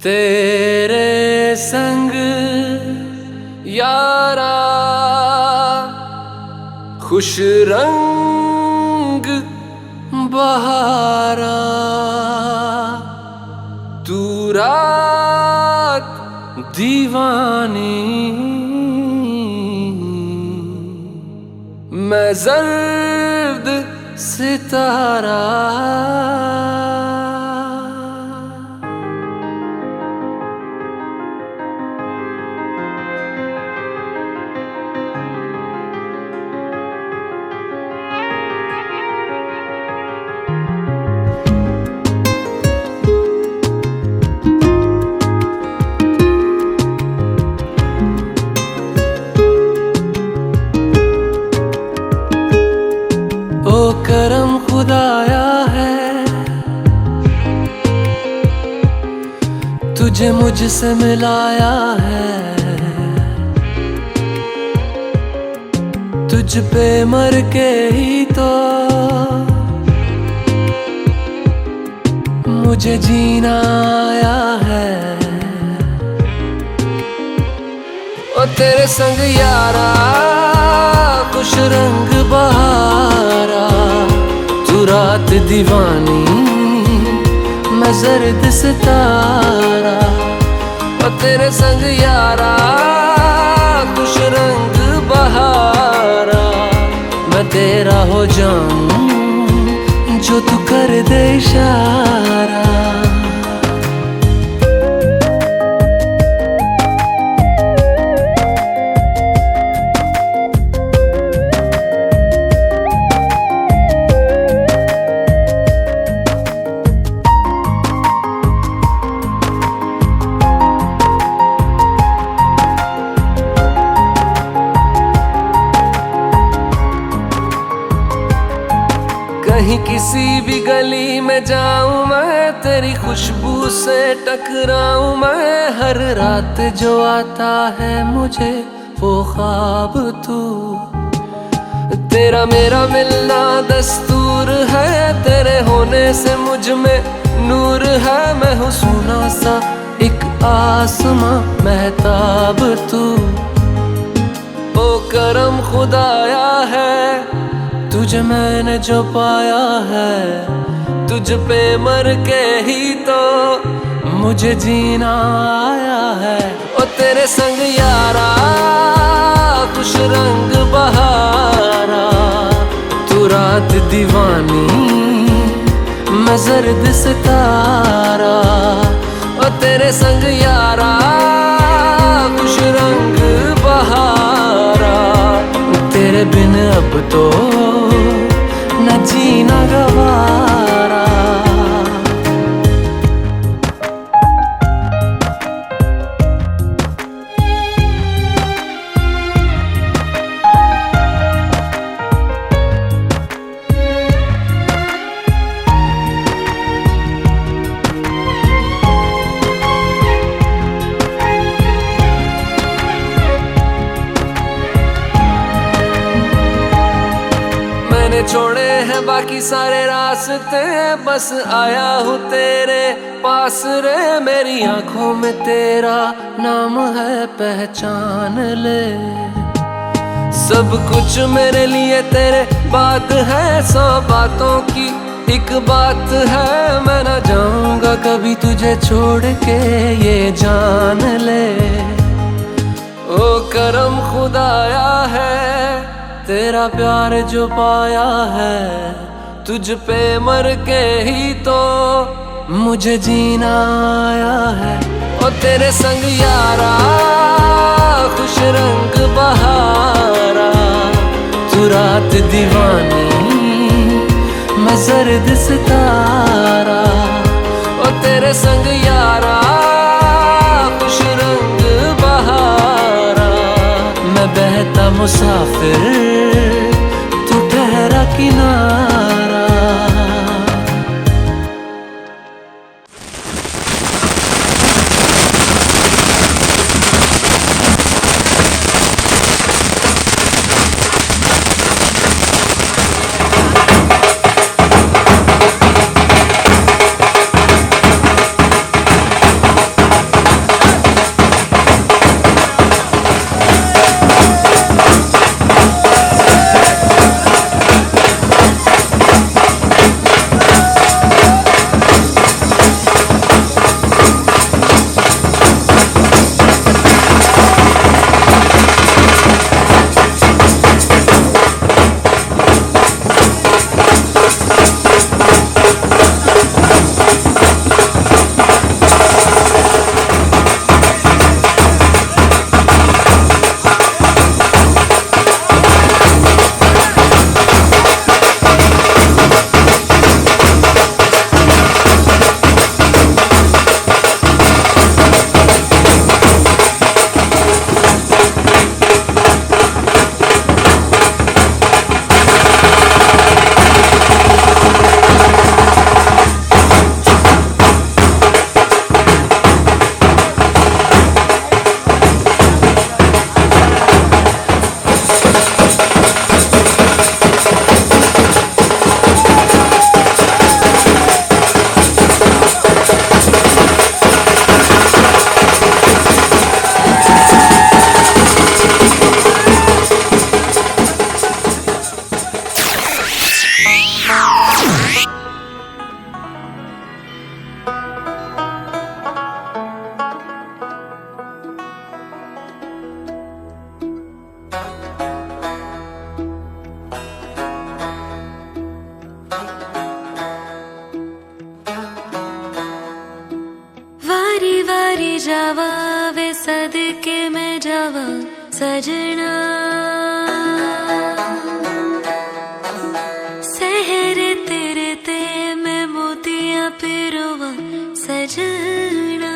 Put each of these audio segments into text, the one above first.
तेरे संग यारा खुश रंग बहारा, तू रात दीवानी, मैं जर्द सितारा। ओ करम खुदाया है, तुझे मुझसे मिलाया है। तुझ पे मर के ही तो मुझे जीना आया है। ओ तेरे संग यारा खुश रंग बहारा, तू रात दीवानी, मैं जर्द सितारा। ओ तेरे संग यारा खुश रंग बहारा, मैं तेरा हो जाऊं जो तू कर दे इशारा। कहीं किसी भी गली में जाऊं मैं, तेरी खुशबू से टकराऊं मैं। हर रात जो आता है मुझे वो ख्वाब तू, तेरा मेरा मिलना दस्तूर है। तेरे होने से मुझ में नूर है, मैं हूँ सोना सा एक आसमां महताब तू। ओ करम खुदाया है, तुझे मैंने जो पाया है। तुझ पे मर के ही तो मुझे जीना आया है। ओ तेरे संग यारा खुश रंग बहारा, तू रात दीवानी, मैं जर्द सितारा। ओ तेरे संग यारा खुश रंग बहारा, तेरे बिन अब तो न जीना गवारा। छोड़े हैं बाकी सारे रास्ते, बस आया हूँ तेरे पास रे। मेरी आंखों में तेरा नाम है, पहचान ले। सब कुछ मेरे लिए तेरे बात है, 100 बातों की एक बात है। मैं ना जाऊंगा कभी तुझे छोड़ के, ये जान ले। ओ करम खुदाया है, तेरा प्यार जो पाया है। तुझ पे मर के ही तो मुझे जीना आया है। ओ तेरे संग यारा खुश रंग बहारा, तू रात दीवानी, मैं जर्द सितारा। ओ तेरे संग यारा खुश रंग बहारा, मैं बहता मुसाफिर, तू ठहरा किनारा। जावा वे सदके में जावा सजना, सहर तेरे ते मैं मोतियां पिरोवा सजना,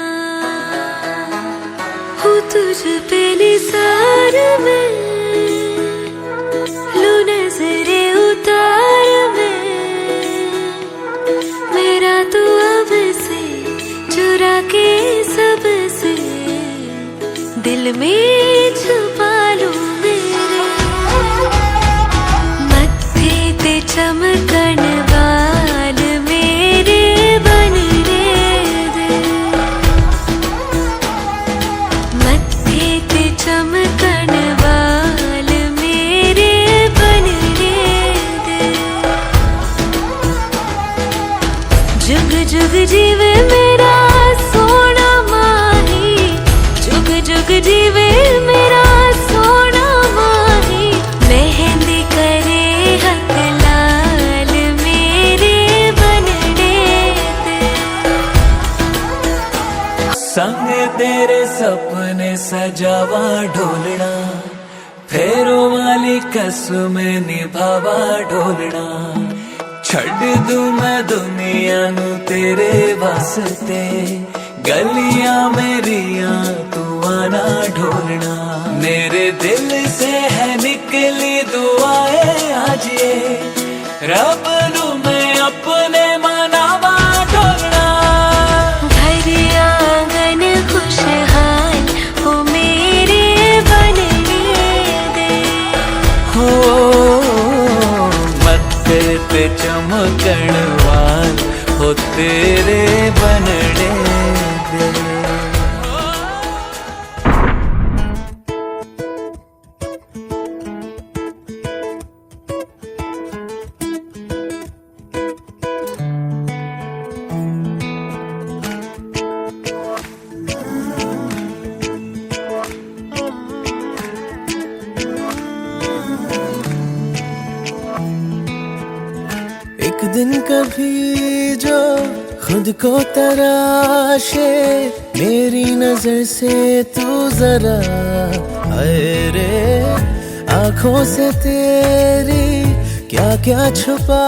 हूँ तुझ पे निसार में, लू नजरे उतार में, मेरा तू अब से चुरा के सबसे दिल में छुपा लूं मेरे, मत्थे ते चमकन वाल मेरे बनने दे, मत्थे ते चमकन वाल मेरे बनने दे, जुग जुग जीवे मेरा सोना माही, जुग जुग जीवे मेरा सोना माही, मेहंदी करे हक लाल मेरे बनने दे, संग तेरे सपने सजावा ढोलना, फेरों वाली कसमें निभावा ढोलना, छड़ दूं मैं दुनिया नू तेरे वास्ते, गलियां मेरियां तू आना ढोलना, मेरे दिल से है निकली दुआएं आज ये, रब नू मैं अपने मनावा ढोलना, घर आंगन खुशहाल हो मेरे बनने दे, हो मत्थे पे चमकण वाल हो तेरे बनने दे। एक दिन कभी जो खुद को तराशे, मेरी नजर से तू जरा अरे, आंखों से तेरी क्या क्या छुपा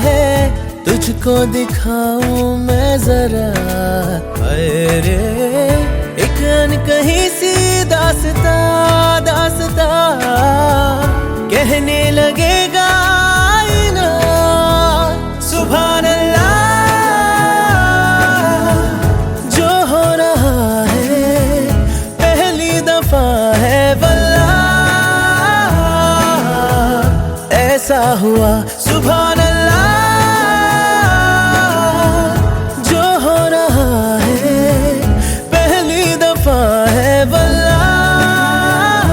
है, तुझको दिखाऊं मैं जरा अरे, एक अनकही सी दास्ता दास्ता कहने लगेगा आईना, सुभान अल्लाह जो हो रहा है पहली दफा है वल्लाह, ऐसा हुआ सुभान अल्लाह जो हो रहा है पहली दफा है वल्लाह,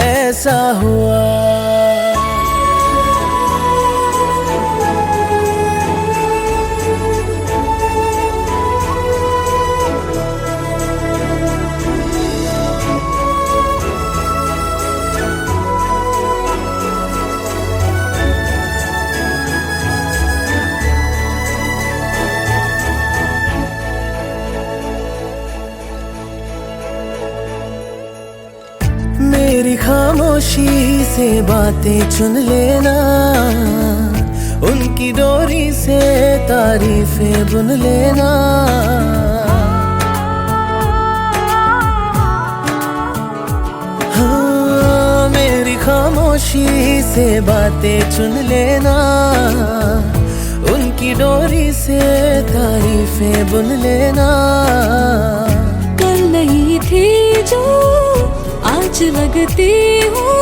ऐसा हुआ। मेरी खामोशी से बातें चुन लेना, उनकी डोरी से तारीफें बुन लेना, हाँ मेरी खामोशी से बातें चुन लेना, उनकी डोरी से तारीफें बुन लेना, कल नहीं थी जो आज लगती हूँ,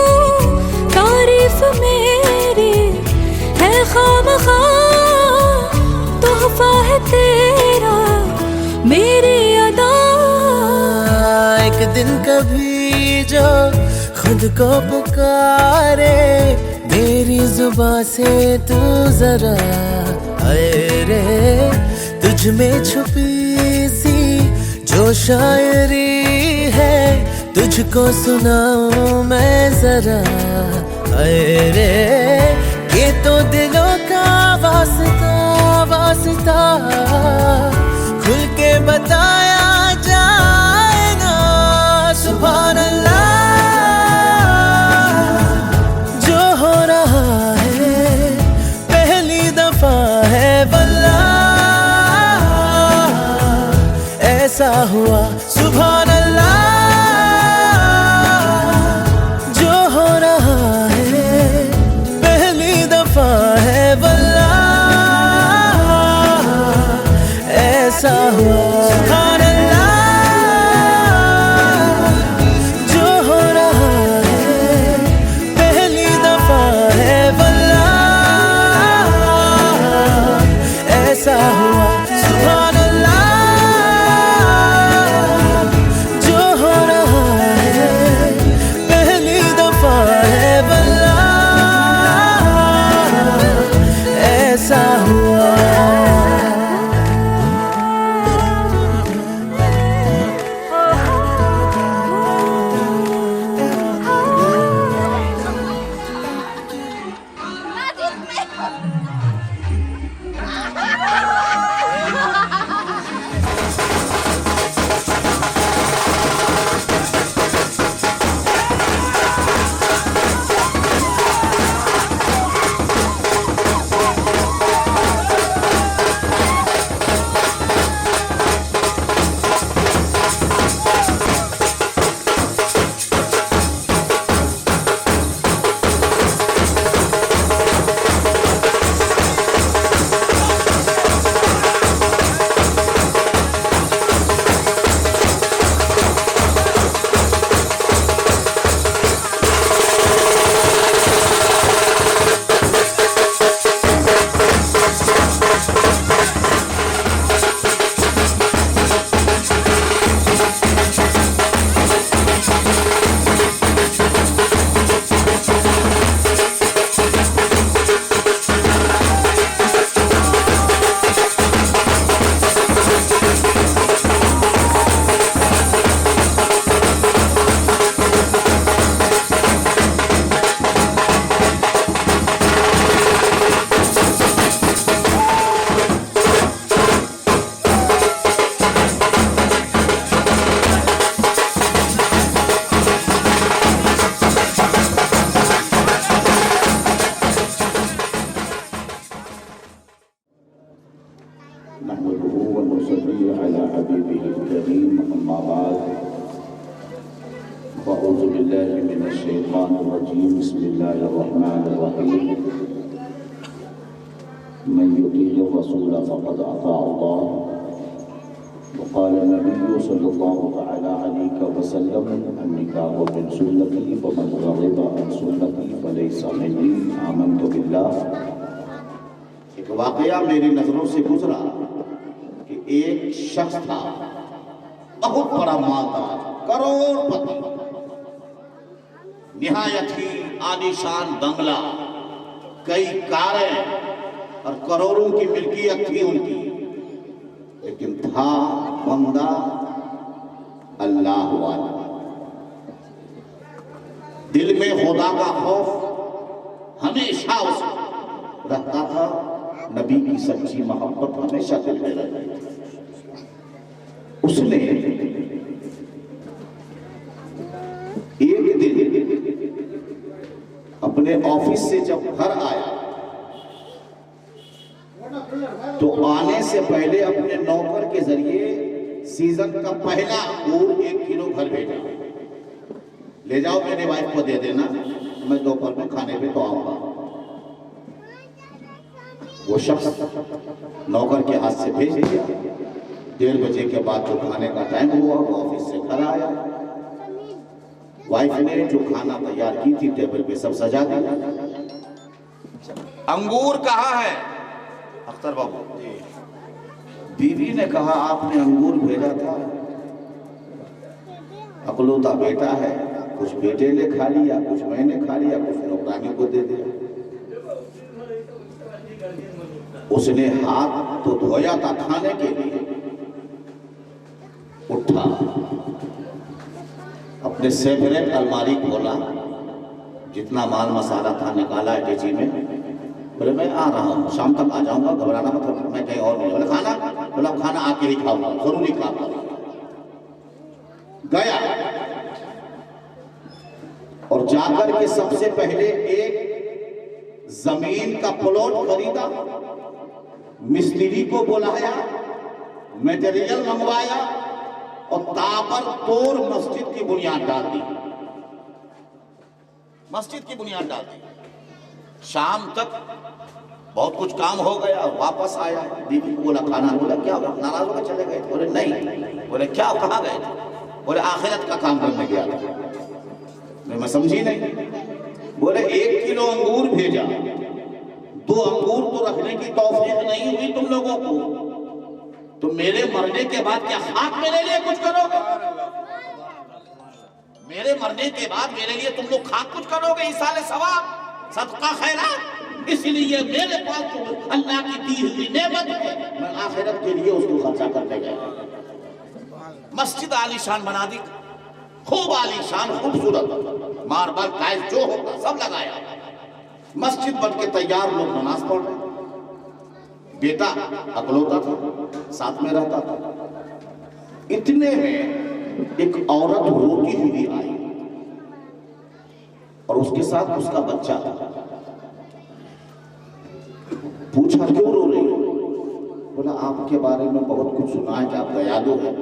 तारीफ मेरी है खामखा, तोहफा है तेरा मेरी अदा, एक दिन कभी जो खुद को पुकारे, मेरी जुबां से तू जरा अरे, तुझ में छुपी सी जो शायरी है, तुझको सुनाऊं मैं जरा अरे, ये तो दिलों का वास्ता वास्ता खुल के बताया ऐसा हुआ सुभान अल्लाह, जो हो रहा है पहली दफा है वल्लाह, ऐसा हुआ सुभान अल्लाह, जो हो रहा है पहली दफा है वल्लाह, ऐसा हुआ सुभान अल्लाह, जो हो रहा है पहली दफा है वल्लाह, ऐसा हुआ। नहमदुहु व नुसल्ली अला हबीबिहिल करीम, अम्मा बाद, फ़अऊज़ु बिल्लाहि मिनश शैतानिर रजीम, बिस्मिल्लाहिर रहमानिर रहीम। मन युतीइर रसूल फ़क़द अता अल्लाह, व क़ाल नबिय्यु सल्लल्लाहु तआला अलैहि वसल्लम, अन्निकाहु मिन सुन्नती व मन रग़िबा अन सुन्नती फ़लैसा मिन्नी, आमनतु बिल्लाह। एक वाक़या मेरी नज़रों से गुजरा कि एक शख्स था, बहुत बड़ा मालदार, करोड़पति, निहायत ही आलीशान बंगला, कई कारें और करोड़ों की मिल्कियत थी उनकी, लेकिन था बंदा अल्लाह वाला। दिल में खुदा का खौफ हमेशा उसको रहता था, नबी की सच्ची मोहब्बत हमेशा दिल में रहती थी। उसने एक दिन अपने ऑफिस से जब घर आया तो आने से पहले अपने नौकर के जरिए सीजन का पहला अंगूर 1 किलो घर भेजा, ले जाओ मेरे वाइफ को दे देना, मैं दोपहर में खाने पे तो आऊंगा। वो शख्स नौकर के हाथ से भेज दिया। 1:30 बजे के बाद जो खाने का टाइम हुआ वो ऑफिस से घर आया। वाइफ ने जो खाना तैयार की थी टेबल पे सब सजा दिया। अंगूर कहाँ है अख्तर बाबू? बीवी ने कहा आपने अंगूर भेजा था, अकलौता बेटा है, कुछ बेटे ने खा लिया, कुछ मैंने खा लिया, कुछ नौकरानी को दे दिया। उसने हाथ तो धोया था खाने के लिए, उठा, अपने सेपरेट अलमारी खोला, जितना माल मसाला था निकाला एटीजी में, बोले मैं आ रहा हूँ, शाम तक आ जाऊंगा, घबराना मत, मैं कहीं और नहीं। बोले खाना? बोला खाना आके ही खाऊंगा, जरूरी खाऊंगा। गया और जाकर के सबसे पहले एक जमीन का प्लॉट खरीदा, मिस्त्री को बुलाया, मटेरियल मंगवाया, और ताबड़तोड़ मस्जिद की बुनियाद डाल दी। मस्जिद की बुनियाद डाल दी। शाम तक बहुत कुछ काम हो गया, वापस आया, बीवी को बोला खाना, बोला क्या हुआ, नाराज होकर चले गए? बोले नहीं। बोले क्या, कहाँ गए थे? बोले आखिरत का काम करने गया था। मैं समझी नहीं। बोले 1 किलो अंगूर भेजा, 2 अंगूर तो रखने की तौफीक नहीं हुई तुम लोगों को, तो मेरे मरने के बाद क्या खाक मेरे लिए कुछ करोगे? मेरे मरने के बाद मेरे लिए तुम लोग खाक कुछ करोगे? इसाले सवाब, सदका खैरात? इसलिए मेरे पास तो अल्लाह की दी हुई नेमत है, मैं आखिरत के लिए उसको खर्चा करने गया। मस्जिद आलीशान बना दी, खूब आलीशान, खूबसूरत, मार्बल टाइल्स जो होता सब लगाया। मस्जिद बन के तैयार, लोग नमाज पढ़ रहे। बेटा अकलौता था, साथ में रहता था। इतने में एक औरत रोती हुई आई और उसके साथ उसका बच्चा था। पूछा क्यों रो रही हो? बोला आपके बारे में बहुत कुछ सुना है कि आप दयालु हैं,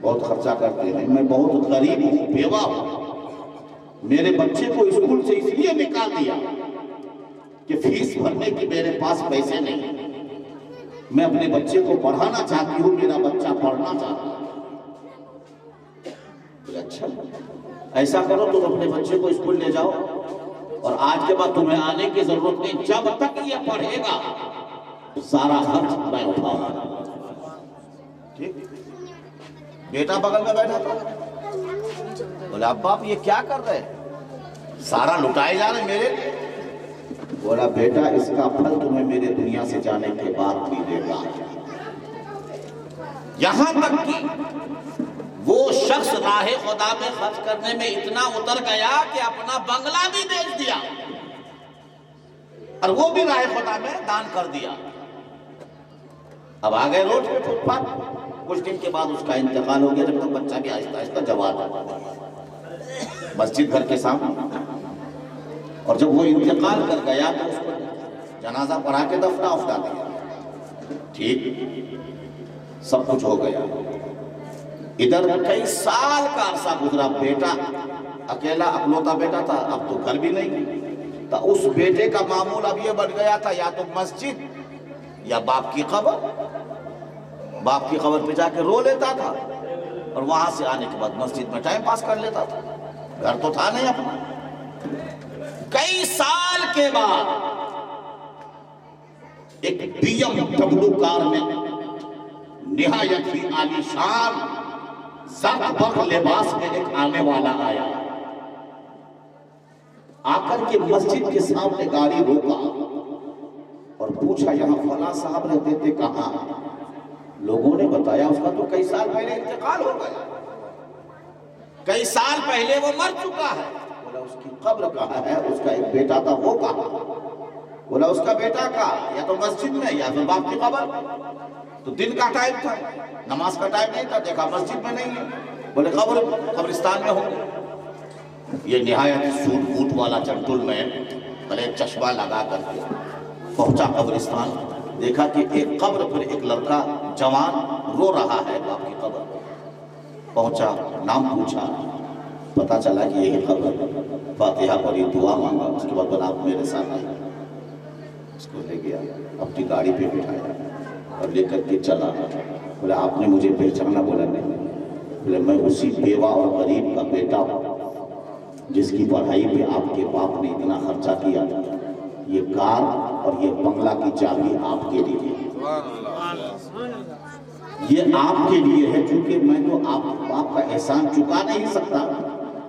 बहुत खर्चा करते हैं, मैं बहुत गरीब हूँ, बेवा हूँ। मेरे बच्चे को स्कूल से इसलिए निकाल दिया कि फीस भरने की मेरे पास पैसे नहीं। मैं अपने बच्चे को पढ़ाना चाहती हूँ, मेरा बच्चा पढ़ना चाहता है। अच्छा, ऐसा करो तुम अपने बच्चे को स्कूल ले जाओ और आज के बाद तुम्हें आने की जरूरत नहीं, जब तक ये पढ़ेगा सारा खर्च मैं उठाऊंगा। ठीक? बेटा बगल में बैठा था, बोला अब्बा आप ये क्या कर रहे हैं, सारा लुटाए जा रहे मेरे। बोला बेटा इसका फल तुम्हें मेरे दुनिया से जाने के बाद मिलेगा। यहां तक कि वो शख्स राहे खुदा में खर्च करने में इतना उतर गया कि अपना बंगला भी बेच दिया और वो भी राहे खुदा में दान कर दिया। अब आ गए रोड पे, फुटपाथ। कुछ दिन के बाद उसका इंतकाल हो गया, जब तक बच्चा भी आहिस्ता आहिस्ता जवान, मस्जिद घर के सामने। और जब वो इंतकाल कर गया तो उसको जनाजा पढ़ा के दफना उफना दिया। ठीक, सब कुछ हो गया। इधर कई साल का अरसा गुजरा, बेटा अकेला अकलौता बेटा था, अब तो घर भी नहीं। तो उस बेटे का मामूल अब ये बढ़ गया था, या तो मस्जिद या बाप की कब्र। बाप की कब्र पे जाके रो लेता था और वहां से आने के बाद मस्जिद में टाइम पास कर लेता था, घर तो था नहीं अपना। कई साल के बाद एक BMW कार में निहायत ही आलीशान ज़र्क लिबास में एक आने वाला आया। आकर के मस्जिद के सामने गाड़ी रोका और पूछा यहाँ फला साहब रहते थे कहाँ? लोगों ने बताया उसका तो कई साल पहले इंतकाल हो गया, कई साल पहले वो मर चुका है। बोला उसकी कब्र कहाँ है? उसका एक बेटा था, वो कहाँ? बोला उसका बेटा का या तो मस्जिद में या फिर बाप की कब्र। तो दिन का टाइम था, नमाज का टाइम नहीं था, देखा मस्जिद में नहीं है। बोले कब्रिस्तान में हो। ये निहायत सूट बूट वाला जेंटलमैन भले चश्मा लगा करके पहुंचा कब्रिस्तान। देखा कि एक कब्र पर एक लड़का जवान रो रहा है बाप की कब्र। पहुंचा, नाम पूछा, पता चला कि यही कब्र। फातिहा पढ़ी, दुआ मांगा, उसके बाद बोला आप मेरे साथ आए। उसको ले गया, अपनी गाड़ी पे बिठाया और लेकर के चला। बोला आपने मुझे पहचाना? बोला नहीं। बोले मैं उसी बेवा और गरीब का बेटा हूँ जिसकी पढ़ाई पे आपके बाप ने इतना खर्चा किया। ये कार और ये बंगला की चाबी आपके लिए, ये आपके लिए है। चूंकि मैं तो आपका एहसान चुका नहीं सकता,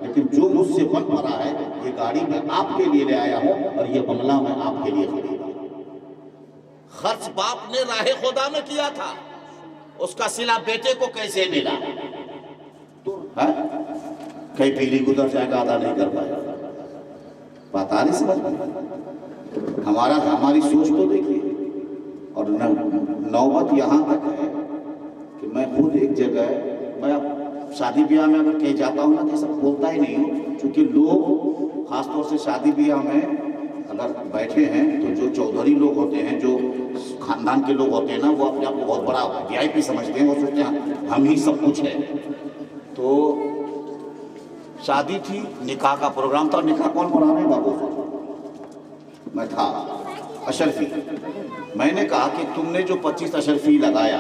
लेकिन जो मुझसे बन पड़ा है ये गाड़ी मैं आपके लिए ले आया हूँ और ये बंगला मैं आपके लिए खरीदा। खर्च बाप ने राहे खुदा में किया था, उसका सिला बेटे को कैसे मिला? कई पीढ़ी गुजर जाएगा, अदा नहीं कर पाएगा। पता नहीं समझ हमारी सोच तो देखिए। और नौबत यहाँ तक है कि मैं खुद एक जगह, मैं शादी ब्याह में अगर कहीं जाता हूँ ना तो सब बोलता ही नहीं हूँ, क्योंकि लोग खासतौर से शादी ब्याह में अगर बैठे हैं तो जो चौधरी लोग होते हैं, जो खानदान के लोग होते हैं ना, वो अपने आप को बहुत बड़ा VIP समझते हैं, वो सोचते हैं हम ही सब कुछ है। तो शादी थी, निकाह का प्रोग्राम था। निकाह कौन पढ़ा रहे बाबू? मैं था, अशरफी। मैंने कहा कि तुमने जो 25 अशरफी लगाया,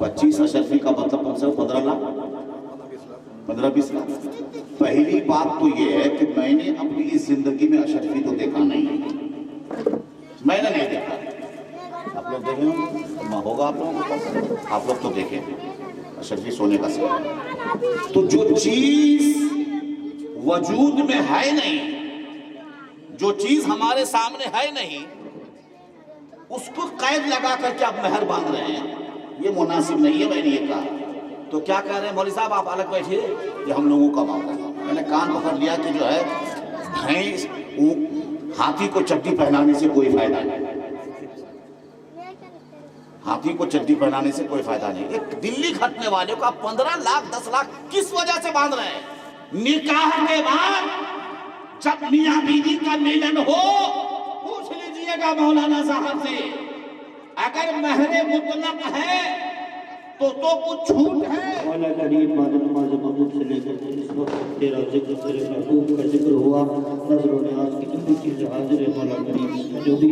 25 अशरफी का मतलब कम से कम 15 लाख, 15-20 लाख। पहली बात तो ये है कि मैंने अपनी इस जिंदगी में अशरफी तो देखा नहीं, मैंने नहीं देखा। आप लोग देखे होंगे, होगा आप लोगों के पास, आप लोग तो देखे अशरफी सोने का सिक्का। तो जो चीज वजूद में है नहीं, जो चीज हमारे सामने है नहीं, उसको कैद लगा करके आप मेहर बांध रहे हैं, ये मुनासिब नहीं है। मैंने ये कहा तो क्या कह रहे हैं मौलवी साहब, आप अलग बैठिए, ये हम लोगों का मामला है। मैंने कान पकड़ लिया कि जो है भैंस, हाथी को चड्डी पहनाने से कोई फायदा नहीं, हाथी को चड्डी पहनाने से कोई फायदा नहीं। एक दिल्ली खटने वाले को आप 15 लाख 10 लाख किस वजह से बांध रहे हैं? निकाह के बाद जब मियां बीवी का मिलन हो, पूछ लीजिएगा मौलाना साहब से, अगर महरे मुतलक है तो कुछ छूट है। मौला करीम नमाज मगरिब से लेकर इस वक्त तेरा जिक्र, तेरे महबूब का जिक्र हुआ। नजरों ने आज की जो भी चीज़ें हाजिर है मौला करीम, जो भी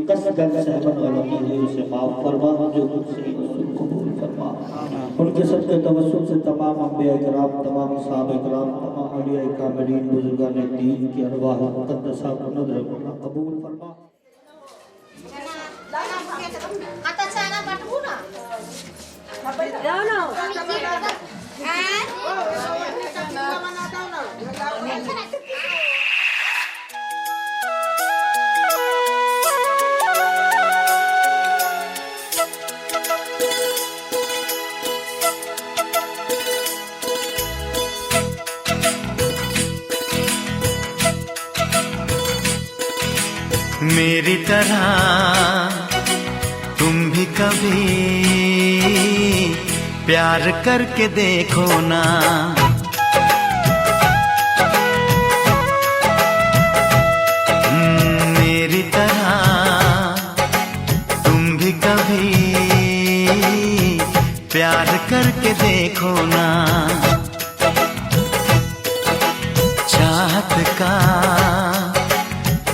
कसगन सहमत गलती हुई उसे माफ़ फरमा, जो कुछ सही कबूल फरमा। उनके सदक़े तवस्सुल से तमाम अंबिया किराम, तमाम सहाबा किराम, तमाम औलिया कामिलीन, बुजुर्गान दीन की अरवाह मुक़द्दसा को नज़र कबूल फरमा। मेरी तरह तुम भी कभी प्यार करके देखो ना, मेरी तरह तुम भी कभी प्यार करके देखो ना। चाहत का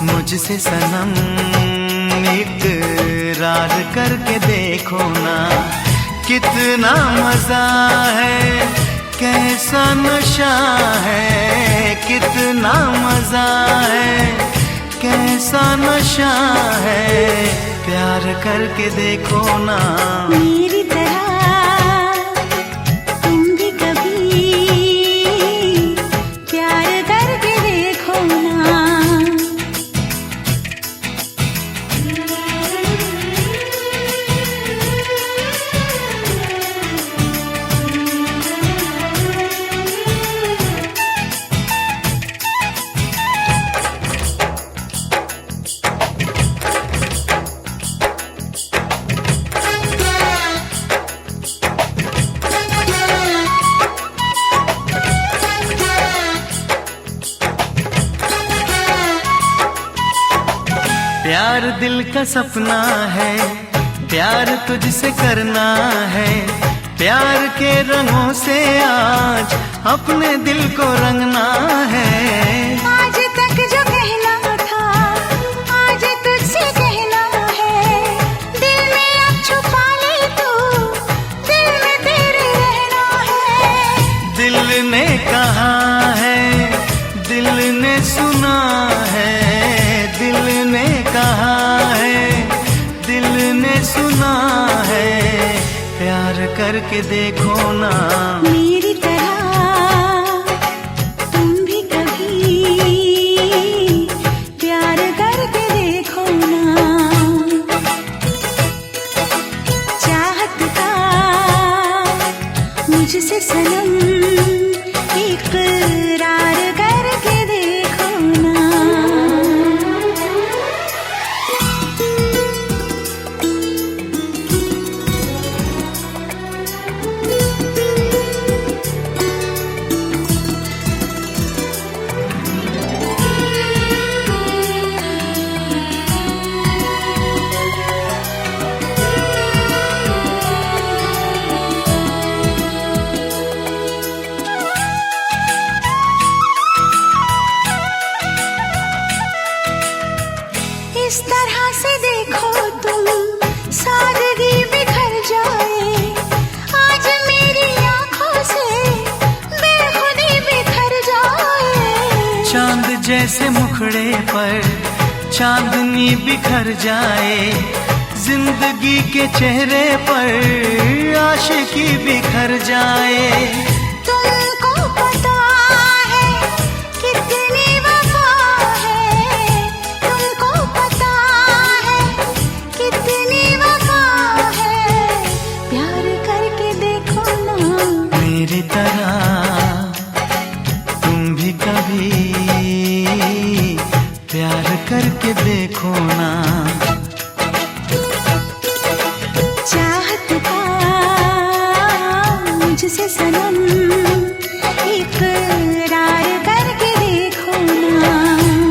मुझसे सनम इकरार करके देखो ना। कितना मजा है, कैसा नशा है, कितना मजा है, कैसा नशा है, प्यार करके देखो ना। मेरी तरह तुम भी कभी प्यार करके देखो ना। प्यार दिल का सपना है, प्यार तुझसे करना है, प्यार के रंगों से आज अपने दिल को रंगना है। आज तक जो कहना था आज तुझसे कहना है, दिल में अब छुपा ले तू, दिल में तेरे रहना है। दिल ने कहा है, दिल ने सुना है, दिल ने कहा है, दिल ने सुना है, प्यार करके देखो ना। मेरी तरह तुम भी कभी प्यार करके देखो ना। चाहत का मुझसे सनम इकरार करके देखो ना। जैसे मुखड़े पर चांदनी बिखर जाए, जिंदगी के चेहरे पर आशिकी बिखर जाए। तुमको पता है कितनी वफा है, तुमको पता है कितनी वफा है, प्यार करके देखो ना मेरी तरह तुम भी कभी प्यार करके देखो ना। चाहत का मुझसे सनम इकरार करके देखो ना।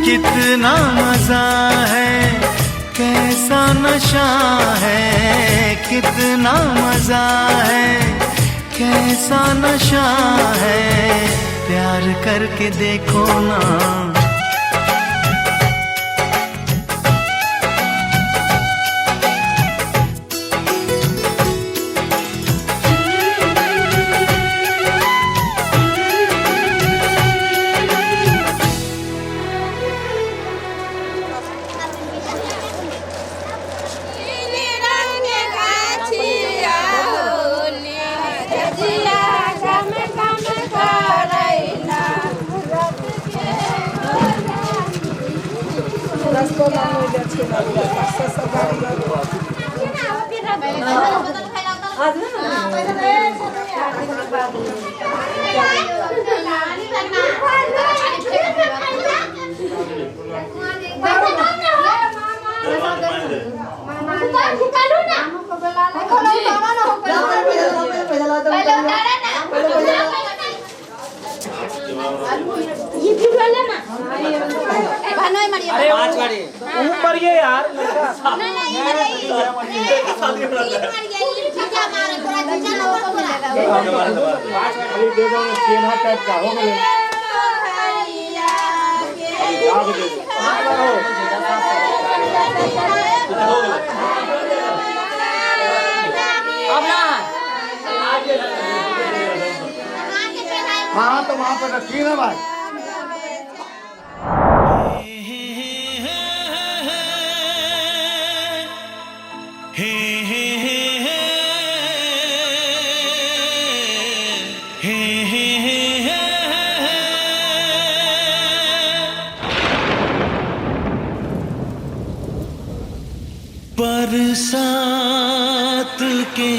कितना मजा है, कैसा नशा है, कितना मजा है, कैसा नशा है, प्यार करके देखो ना। अरे पांच गाड़ी ऊपर ये यार हाँ तो वहाँ पर रखी ना भाई। बरसात के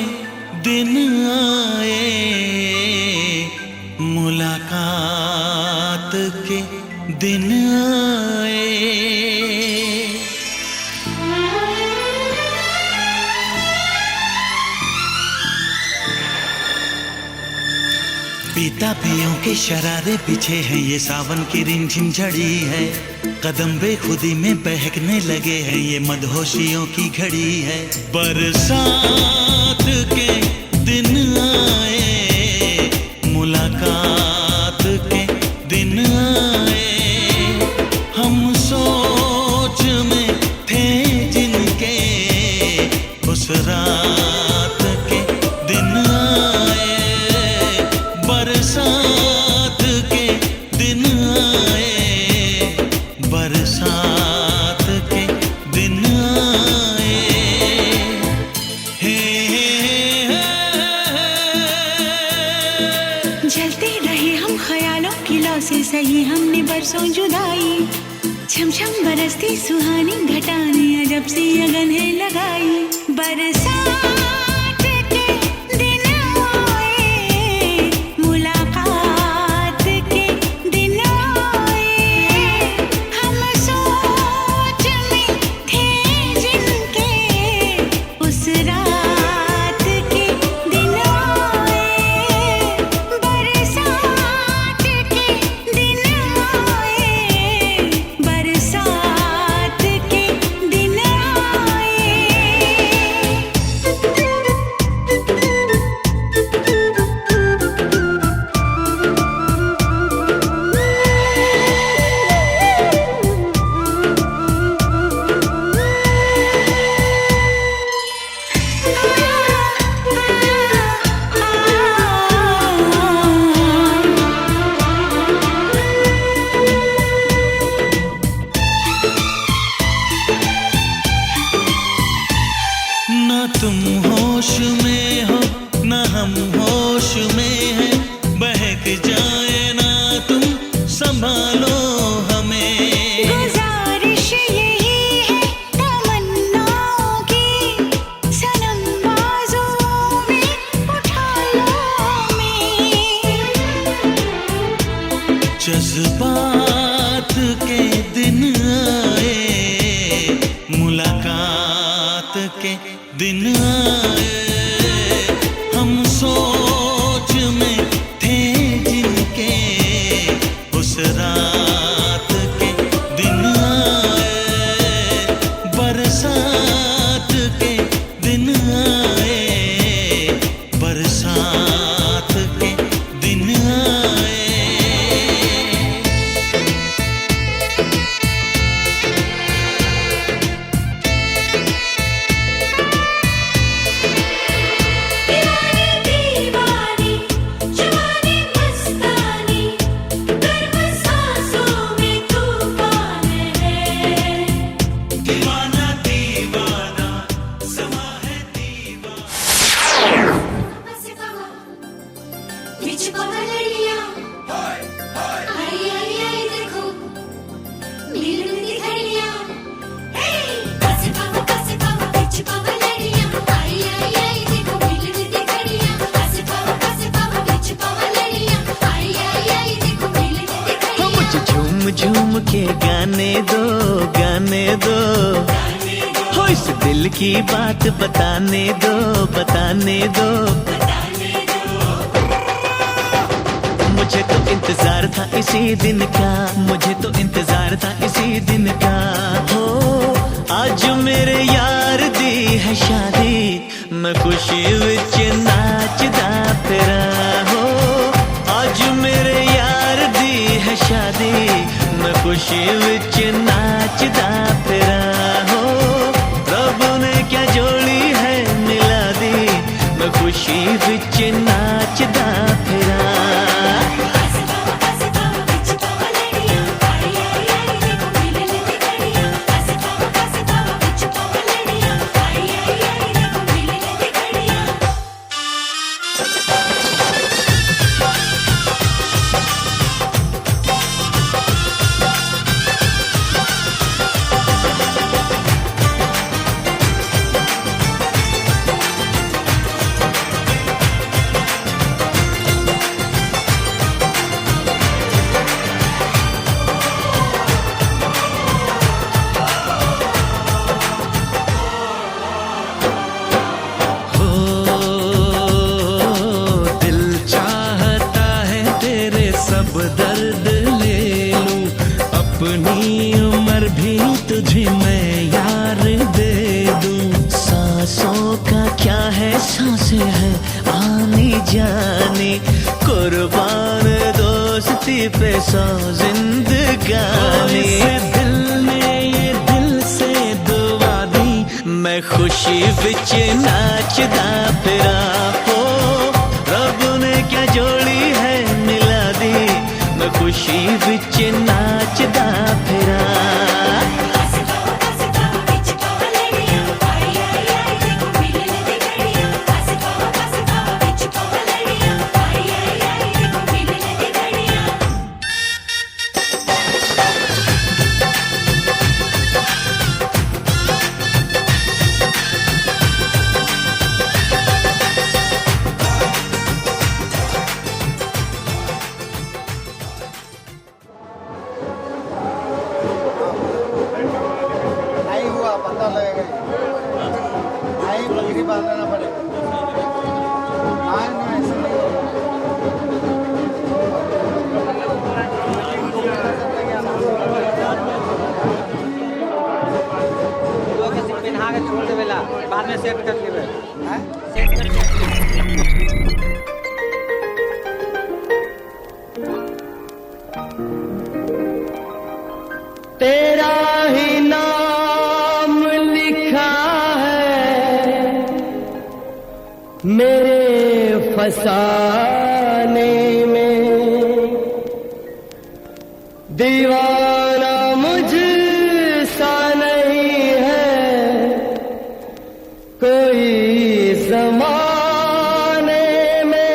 दिन आए, मुलाकात के दिन आए। पीता पियों के शरारे पीछे हैं, ये सावन की रिमझिम झड़ी है। कदम बेखुदी में बहकने लगे हैं, ये मदहोशियों की घड़ी है। बरसात के दिन आए, मुलाकात के दिन आए। हम सोच में थे जिनके उस रात के दिन आए। बरसात के दिन आए, बरसात के दिन आए। जलते रहे हम ख्यालों की लौ से सही हमने बरसों जुदाई। छम छम बरसती सुहानी घटाने अजब सी अगन है लगाई। बरसात के दिन आए, मुलाकात के दिन आए। हम सोच में थे जिनके उस रात के दिन आए। बरसात के दिन आए, बरसात के दिन आए। जज्बात के दिन आए, मुलाकात के दिन आए, हम सोच में थे जिनके उस रात के दिन आए, बरसात के दिन आए, बरसात के दिन आए। झूम के गाने दो, गाने दो, हो इस दिल की बात बताने दो, बताने दो। मुझे तो इंतजार था इसी दिन का, मुझे तो इंतजार था इसी दिन का। हो आज मेरे यार दी है शादी, मैं खुशी विच नाचदा फिरा। हो आज मेरे यार दी है शादी, मैं खुशी विच नाचदा फिरा। हो रब ने क्या जोड़ी है मिला दी, मैं खुशी विच नाचदा फिरा। दर्द ले लूं अपनी उम्र भी तुझे मैं यार दे दूं। सांसों का क्या है, सांसें है आने जाने, कुर्बान दोस्ती पे सौ जिंदगानी। दिल ने ये दिल से दुआ दी, मैं खुशी विच नाचदा फिरा। हो रब ने क्या जोड़ी है मिला दी, मैं खुशी विच नाचदा फिरा। बाद में सेट कर लेबे, तेरा ही नाम लिखा है मेरे फसाने में, दीवाना मुझसा नहीं है कोई ज़माने में।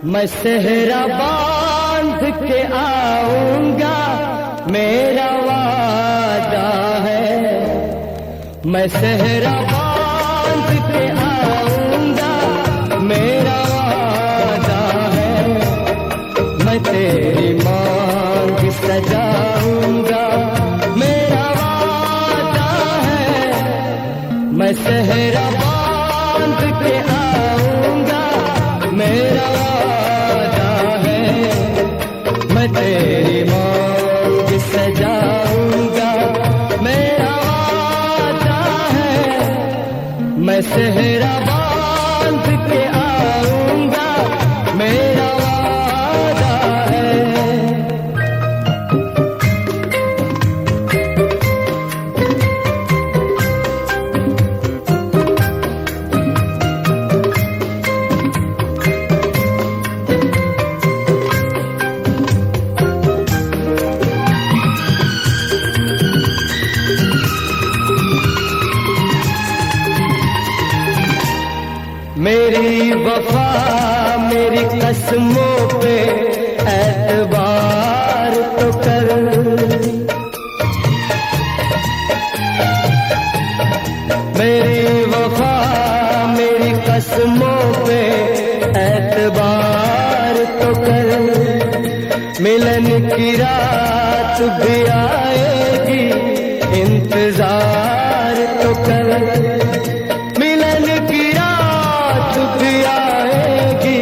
मैं सेहरा बांध के आऊंगा, मेरा वादा है। मैं सेहरा बांध के आऊंगा, मेरा वादा है। मैं तेरी मांग सजाऊंगा, मेरा वादा है। मैं सेहरा बांध के आऊंगा, मेरा वादा है। मैं तेरी मांग सजाऊंगा, मेरा वादा है। मैं सेहरा बांध के आऊंगा, मेरा वादा है। मेरी वफा मेरी कसमों पे एतबार तो कर। मेरी वफा मेरी कसमों पे एतबार तो कर। मिलन की रात भी आएगी, इंतजार तो कर। मिलन की रात भी आएगी,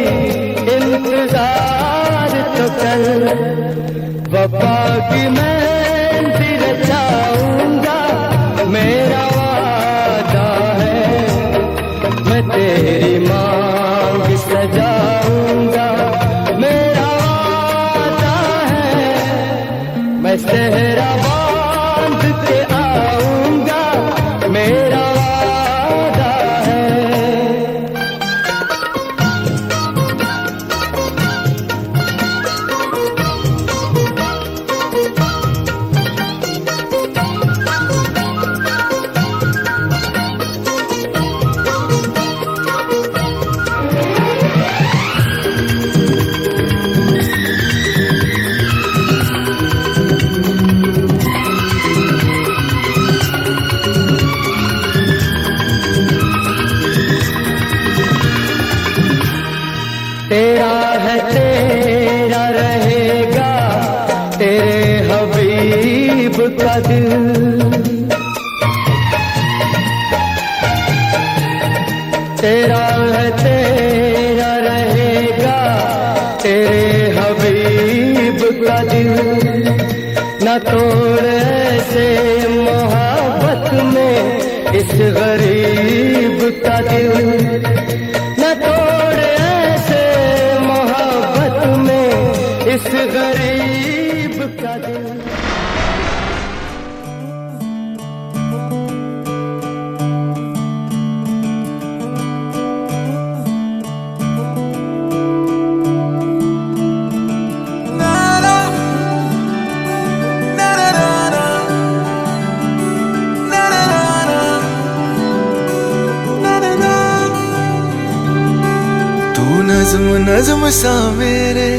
इंतजार तो कर। वफा की मेहंदी रचाऊंगा, मेरा वादा है। मैं तेरी मांग सजाऊंगा, मेरा वादा है। मैं सेहरा बांध के आऊंगा, मेरा वादा है। तेरा है तेरा रहेगा, तेरे हबीब का दिल। तेरा है तेरा रहेगा, तेरे हबीब का दिल। न तोड़ ऐसे मोहब्बत में इस गरीब का दिल। न तोड़ ऐसे मोहब्बत में इस गरीब का दिल। नज़्म नज़्म सा मेरे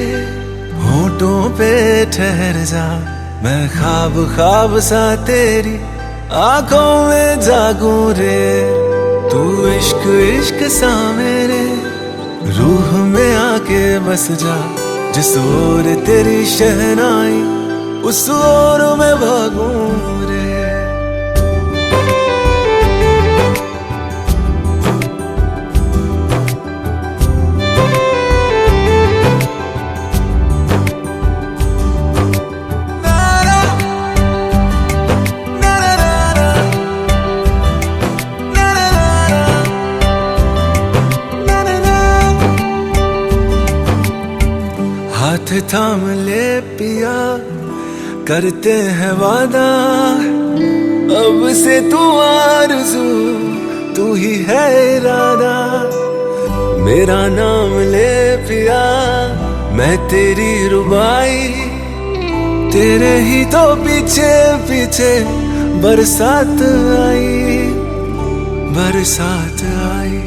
होठों पे ठहर जा। मैं ख्वाब ख्वाब सा तेरी आंखों में जागूं रे। तू इश्क इश्क सा मेरे रूह में आके बस जा। जिस ओर तेरी शहनाई उस ओर में भागूं रे। हाथ थाम ले पिया करते हैं वादा। अब से तू आरज़ू तू ही है इरादा। मेरा नाम ले पिया मैं तेरी रुबाई। तेरे ही तो पीछे पीछे बरसात आई बरसात आई।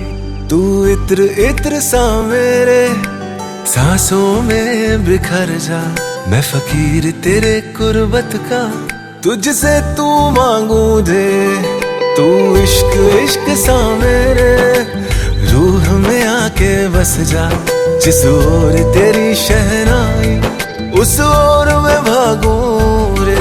तू इत्र इत्र सा मेरे सांसों में बिखर जा। मैं फकीर तेरे कुर्बत का तुझसे तू मांगू दे। तू इश्क इश्क सा मेरे रूह में आके बस जा। जिस ओर तेरी शहनाई उस ओर मैं भागूं रे।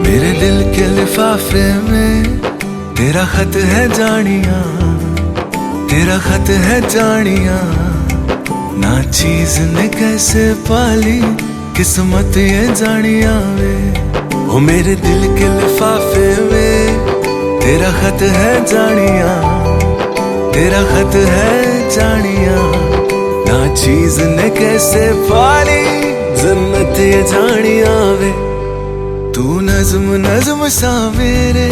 मेरे दिल के लिफाफे में तेरा खत है जानिया, तेरा खत है जानिया। ना चीज ने कैसे पाली किस्मत ये जानिया वे। ओ मेरे दिल के लिफाफे में तेरा खत है जानिया, तेरा खत है जानिया। ना चीज ने कैसे पाली जन्नत ये जानिया वे। तू नज़्म नज़्म सा मेरे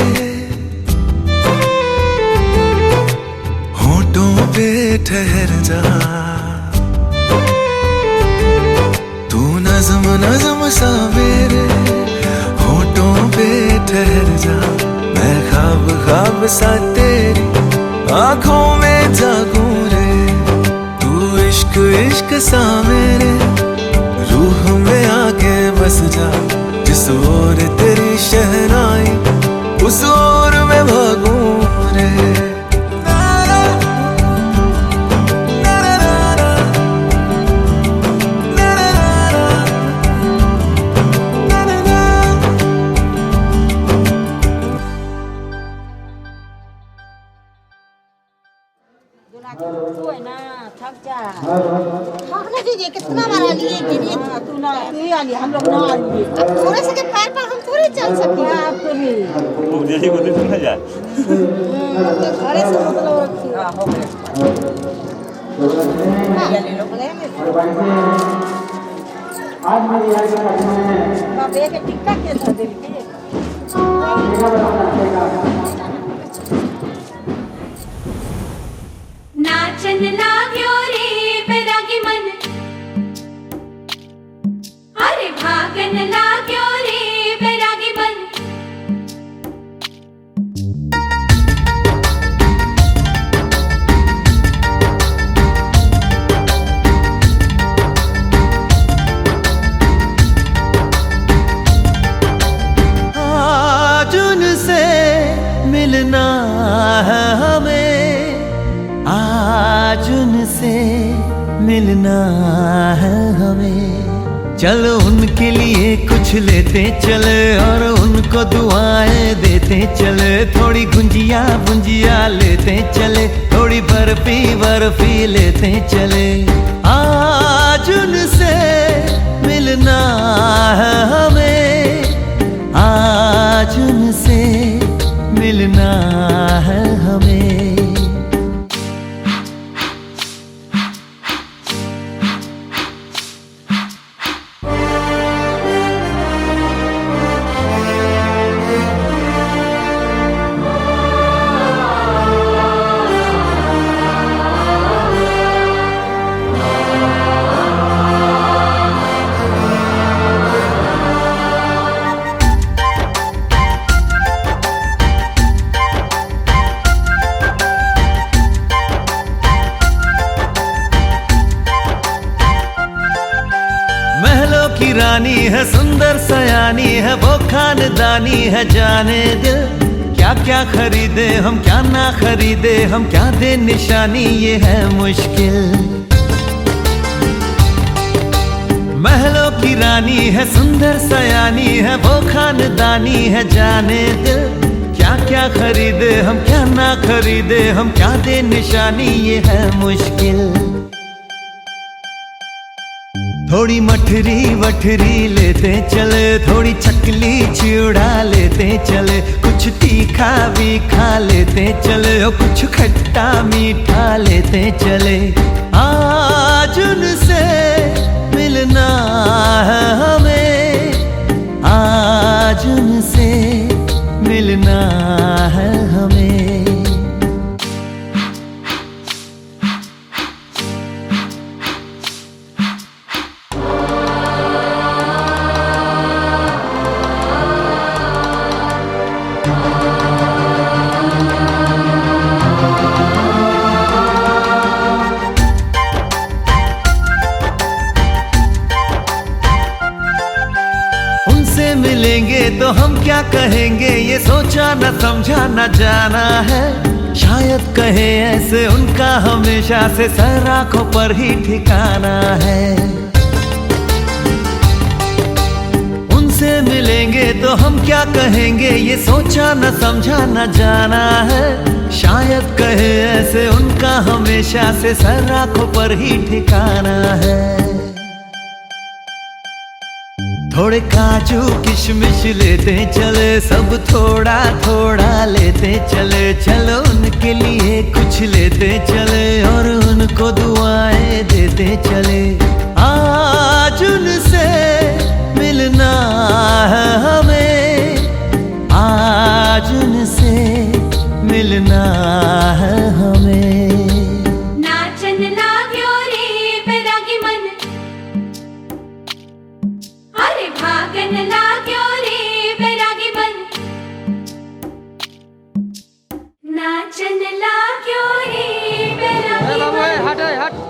होठों पे ठहर जा। तू नज़्म नज़्म सा मेरे होठों पे ठहर जा। मैं ख्वाब ख्वाब सा तेरी आँखों में जागूं रे। तू इश्क इश्क सा मेरे रूह में आके बस जा। जिस ओर तेरी शहनाई उस ओर मैं भागूं रे। दीजिए कितना हमारा लिए गिनिए। तू ना तू आली हम लोग ना आली। अब थोड़े से के पैर पर हम थोड़े चल सकते हैं। आपके लिए वो जैसे को देखो ना जा घरे से मतलब रखी। हां हो गए ये ले लो ले आज मेरी यार का बाप एक टिक्का के धर दे के नाचन लाग्यो रे बैरागी मन। अरे भागन लाग्यो रे बैरागी मन। आज उनसे मिलना है हमें, आज उनसे मिलना है हमें। चलो उनके लिए कुछ लेते चले और उनको दुआएं देते चले। थोड़ी गुंजिया गुंजिया लेते चले, थोड़ी बर्फी बर्फी लेते चले। आज उनसे मिलना है हमें, आज उनसे मिलना है हमें। रानी है सुंदर सयानी है वो खानदानी है जाने दिल। क्या क्या खरीदे हम क्या ना खरीदे हम, क्या दे निशानी ये है मुश्किल। महलों की रानी है सुंदर सयानी है वो खानदानी है जाने दिल। क्या क्या खरीदे हम क्या ना खरीदे हम, क्या दे निशानी ये है मुश्किल। थोड़ी मठरी वठरी लेते चले, थोड़ी चकली चिड़ा लेते चले। कुछ तीखा भी खा लेते चले और कुछ खट्टा मीठा लेते चले। आज उनसे मिलना है हमें, आज उनसे मिलना है हमें। मिलेंगे तो हम क्या कहेंगे, ये सोचा न समझा न जाना है। शायद कहे ऐसे उनका हमेशा से सर आंखों पर ही ठिकाना है। उनसे मिलेंगे तो हम क्या कहेंगे, ये सोचा न समझा न जाना है। शायद कहे ऐसे उनका हमेशा से सर आंखों पर ही ठिकाना है। थोड़े काजू किशमिश लेते चले, सब थोड़ा थोड़ा लेते चले। चलो उनके लिए कुछ लेते चले और उनको दुआएं देते चले। आज उनसे मिलना है हमें, आज उनसे मिलना है हमें। नाचन लाग्यो रे बैरागी मन, अरे भागन लाग्यो रे बैरागी मन। नाचन लाग्यो रे बैरागी मन। हट हट।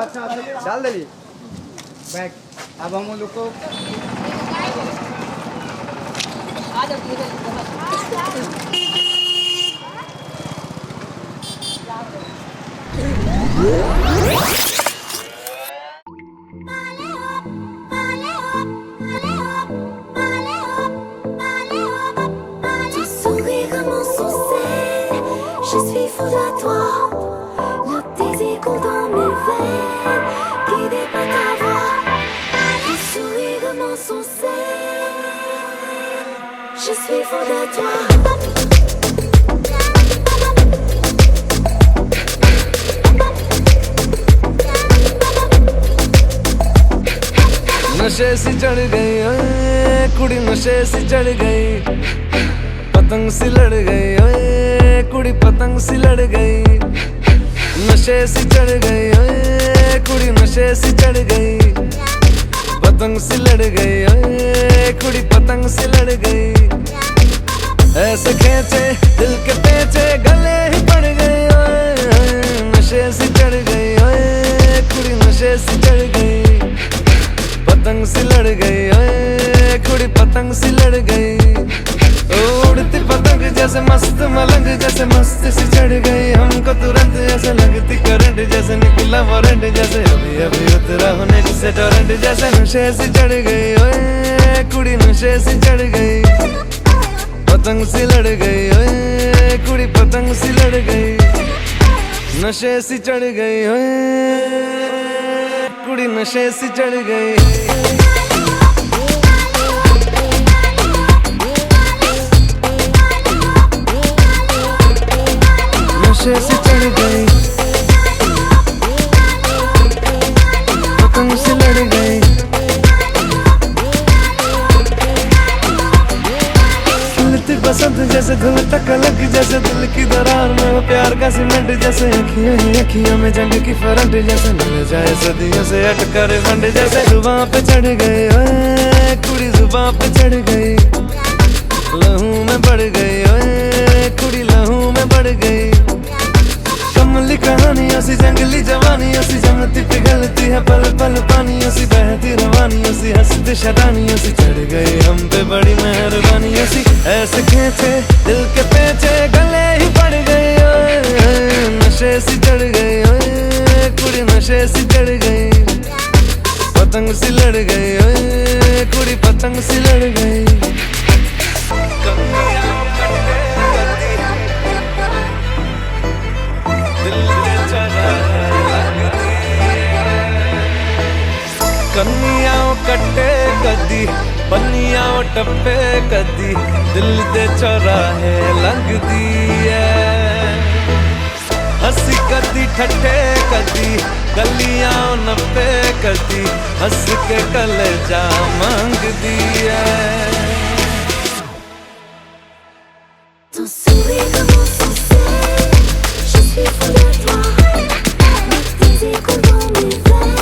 अच्छा डाल दे बैग। अब हम लोग को Ton sourire m'insouciait, je suis fou de toi. Le désir coule dans mes veines, guidé par ta voix. Ton sourire m'insouciait, je suis fou de toi. नशे सी चढ़ गई ओए कुड़ी, नशे सी चढ़ गई, पतंग सी लड़ गई ओए कुड़ी, पतंग सी लड़ गई। नशे सी चढ़ गई ओए कुड़ी, नशे सी चढ़ गई, पतंग सी लड़ गई ओए कुड़ी, पतंग सी लड़ गई। ऐसे खेचे दिल के पेचे गले ही पड़ गई ओए, नशे सी चढ़ गई ओए कुड़ी, नशे सी चढ़ गई, पतंग सी लड़ गई ओए कुड़ी, पतंग सी लड़ गई। उड़ती पतंग जैसे मस्त मलंग, जैसे मस्त सी चढ़ गई हमको तुरंत, जैसे लगती करंट, जैसे निकला वारंट, जैसे अभी अभी उतरा होने से टोरेंट, जैसे नशे सी चढ़ गई ओए कुड़ी, नशे सी चढ़ गई, पतंग सी लड़ गई ओए कुड़ी, पतंग सी लड़ गई। नशे सी चढ़ गई ओए कुड़ी, नशे सी चढ़ गई। नशे सी चढ़ गई, पतंग सी लड़ गई। खिलती बसंत जैसे धुल तक अलग, जैसे दिल की दरार में वो प्यार का सीमेंट, जैसे अखियों ही अखियों में जंग की फरंट, जैसे मिल जाए सदियों से अटकर फंड, जैसे जुबां पे चढ़ गई ओए कुड़ी, जुबां पे चढ़ गई, लहू में बढ़ गई ओए कुड़ी, लहू में बढ़ गई। कमली कहानियों सी जंगली जवानियों सी, जमती पिघलती है पल पल पानियों सी, बहती रवानियों सी, हंसती शरानियों सी, चढ़ गई हम पे बड़ी मेहरबानियों सी। ऐसे खेचे दिल के पेचे गले ही पड़ गई ओए, नशे सी चढ़ गई ओए कुड़ी, नशे सी चढ़ गई, पतंग सी लड़ गई ओए कुड़ी, पतंग सी लड़ गई। कन्नियां कट्टे कदी, बन्नियां टप्पे कदी, दिल दे चौराहे लंघदी है। हंसी कदी ठट्ठे कदी, गलियां नप्पे कदी, हंस के कलेजा मांगदी है। Ton sourire m'insouciait, je suis fou de toi. Le désir coule dans mes veines,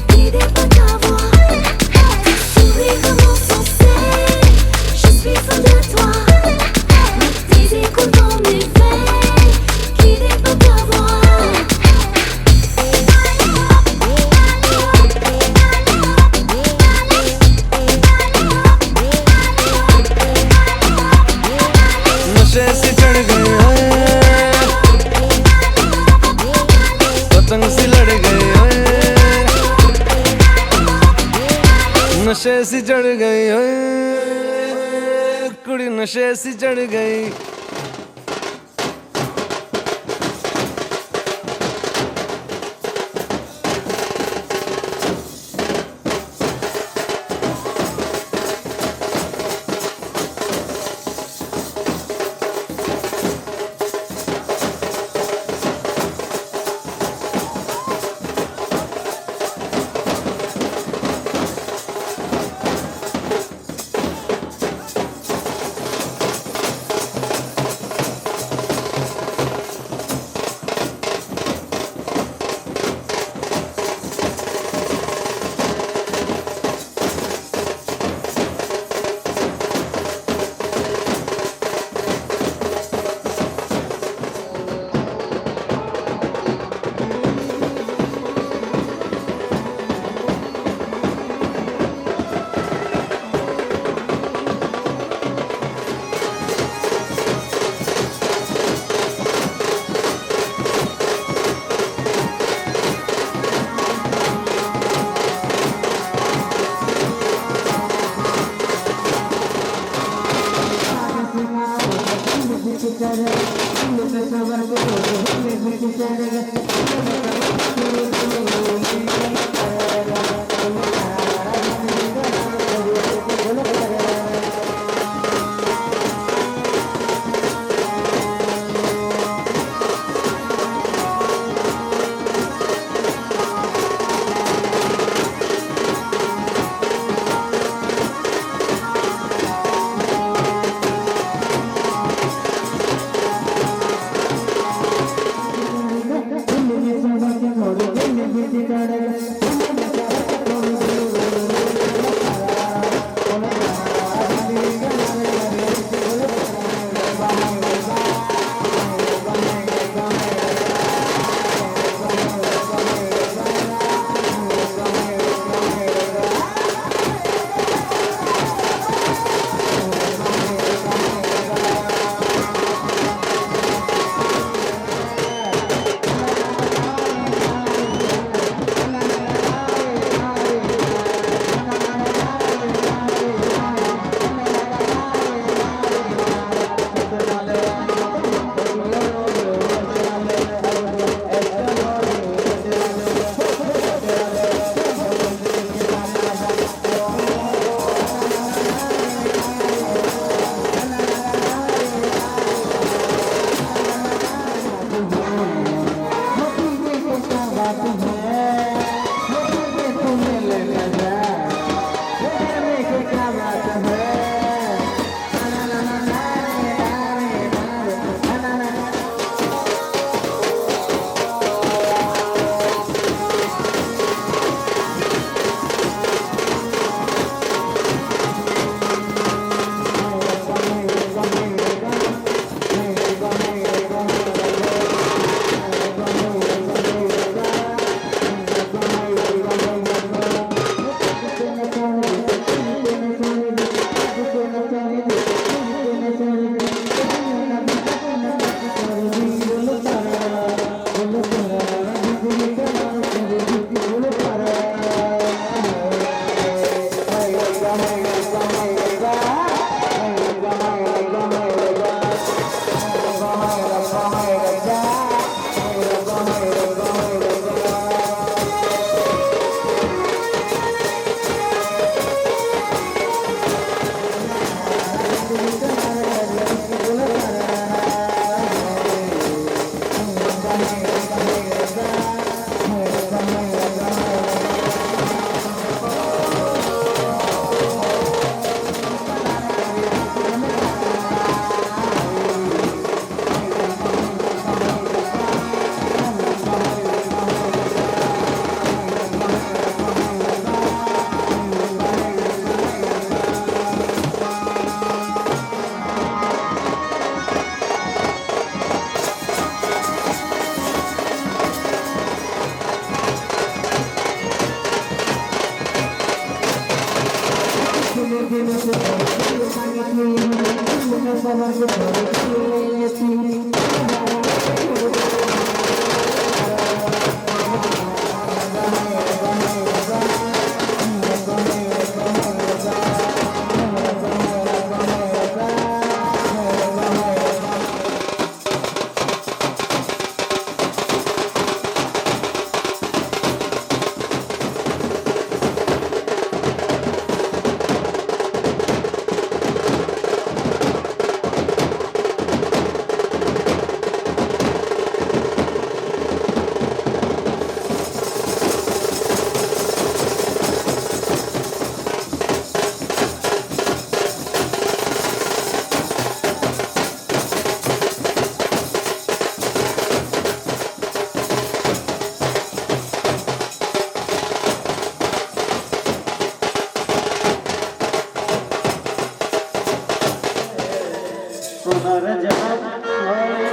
guidé par ta voix. Ton sourire m'insouciait, je suis fou de toi. Le désir coule dans mes veines, guidé par ta voix. नशे सी चढ़ गई ओए, पतंग सी लड़ गई ओए, नशे सी चढ़ गई ओए कुड़ी, नशे सी चढ़ गई। सोना रजब